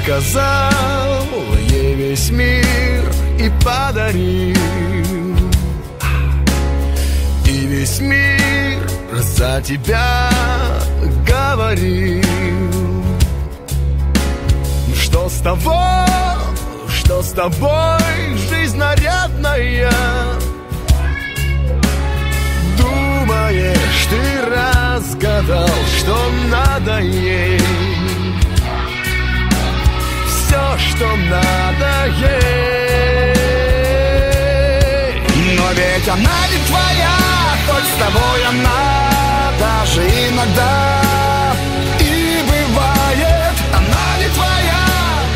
показал ей весь мир и подарил. И весь мир за тебя говорил. Что с того, что с тобой жизнь нарядная? Думаешь, ты разгадал, что надо ей? Все, что надо ей. Но ведь она не твоя, хоть с тобой она даже иногда и бывает. Она не твоя,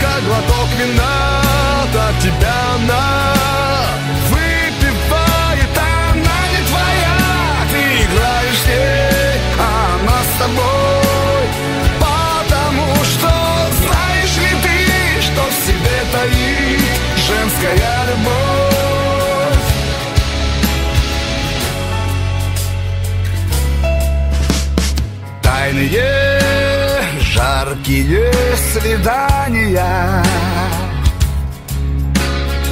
как глоток вина, так тебя она выпивает. Она не твоя, ты играешь с ней, а она с тобой. Потому что знаешь ли ты, что в себе таит женская любовь? Тайные жаркие свидания,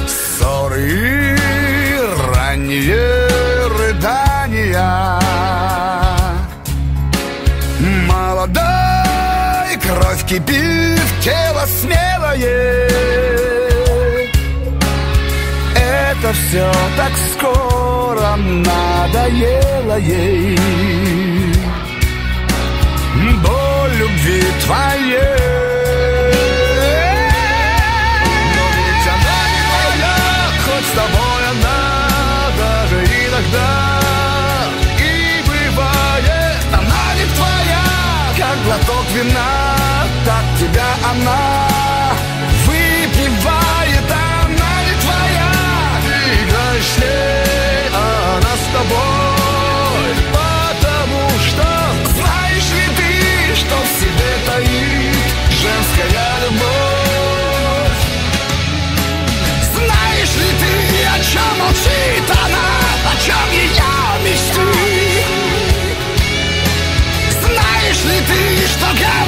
ссоры и ранние рыдания. Молодой кровь кипит, тело смелое. Это все так скоро надоело ей. Боль любви твоей. Но ведь она не твоя, хоть с тобой она даже иногда и бывает. Она не твоя, как глоток вина, так тебя она выпивает. Она не твоя, ты играешь с ней, а она с тобой. Потому что знаешь ли ты, что в себе таит женская любовь? Знаешь ли ты, о чем молчит она, о чем ее мечты? Знаешь ли ты, что говорит